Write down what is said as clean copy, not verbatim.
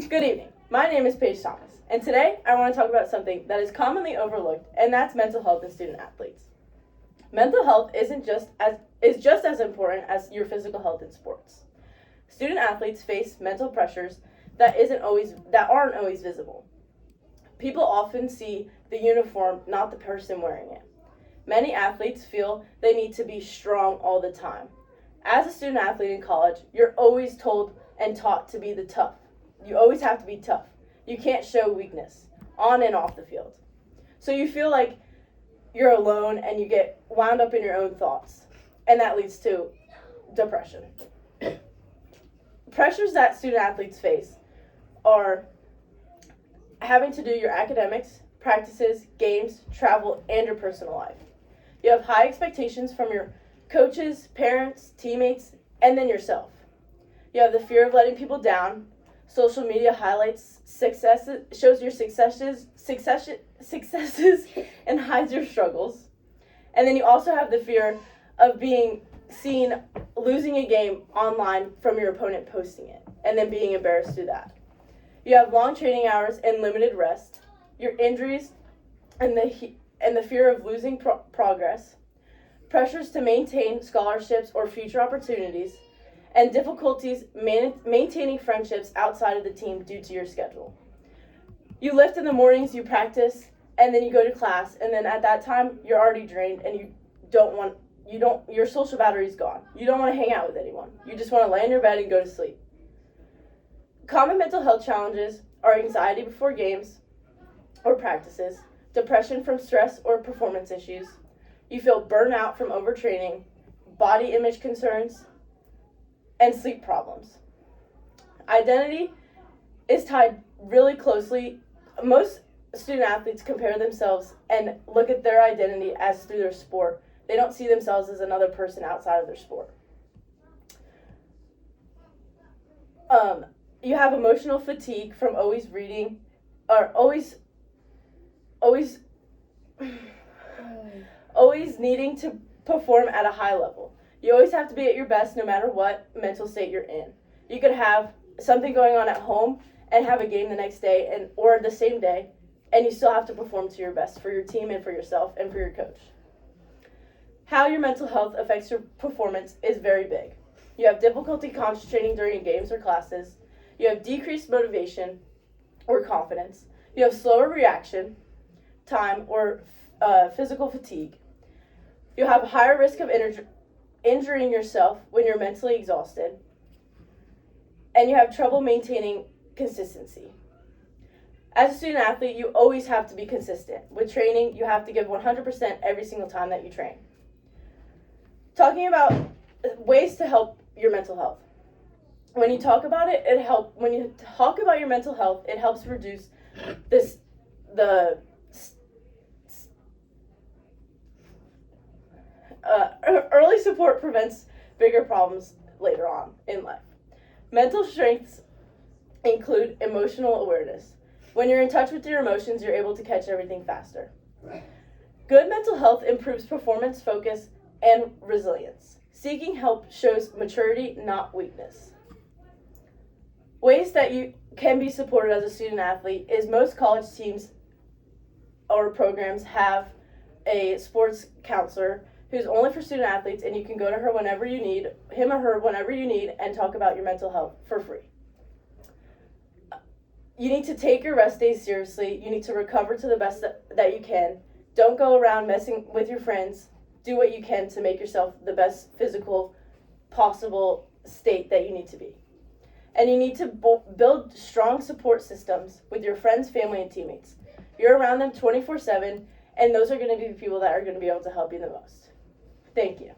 Good evening. My name is Paige Thomas, and today I want to talk about something that is commonly overlooked, and that's mental health in student athletes. Mental health is just as important as your physical health in sports. Student athletes face mental pressures that aren't always visible. People often see the uniform, not the person wearing it. Many athletes feel they need to be strong all the time. As a student athlete in college, you're always told and taught to be the tough. You always have to be tough. You can't show weakness on and off the field. So you feel like you're alone and you get wound up in your own thoughts. And that leads to depression. Pressures that student athletes face are having to do your academics, practices, games, travel, and your personal life. You have high expectations from your coaches, parents, teammates, and then yourself. You have the fear of letting people down. Social media highlights successes, shows your successes, and hides your struggles. And then you also have the fear of being seen losing a game online from your opponent posting it, and then being embarrassed through that. You have long training hours and limited rest. Your injuries and the fear of losing progress. Pressures to maintain scholarships or future opportunities, and difficulties maintaining friendships outside of the team due to your schedule. You lift in the mornings, you practice, and then you go to class, and then at that time you're already drained and your social battery's gone. You don't want to hang out with anyone. You just want to lay in your bed and go to sleep. Common mental health challenges are anxiety before games or practices, depression from stress or performance issues. You feel burnout from overtraining, body image concerns, and sleep problems. Identity is tied really closely. Most student athletes compare themselves and look at their identity as through their sport. They don't see themselves as another person outside of their sport. You have emotional fatigue from always reading, or always needing to perform at a high level. You always have to be at your best no matter what mental state you're in. You could have something going on at home and have a game the next day or the same day, and you still have to perform to your best for your team and for yourself and for your coach. How your mental health affects your performance is very big. You have difficulty concentrating during games or classes. You have decreased motivation or confidence. You have slower reaction time or physical fatigue. You have a higher risk of injuring yourself when you're mentally exhausted, and you have trouble maintaining consistency. As a student athlete, you always have to be consistent. With training, you have to give 100% every single time that you train. Talking about ways to help your mental health. When you talk about your mental health, it helps reduce early support prevents bigger problems later on in life. Mental strengths include emotional awareness. When you're in touch with your emotions, you're able to catch everything faster. Good mental health improves performance, focus, and resilience. Seeking help shows maturity, not weakness. Ways that you can be supported as a student athlete is most college teams or programs have a sports counselor who's only for student athletes, and you can go to her whenever you need, him or her whenever you need, and talk about your mental health for free. You need to take your rest days seriously. You need to recover to the best that you can. Don't go around messing with your friends. Do what you can to make yourself the best physical possible state that you need to be. And you need to build strong support systems with your friends, family, and teammates. You're around them 24/7, and those are going to be the people that are going to be able to help you the most. Thank you.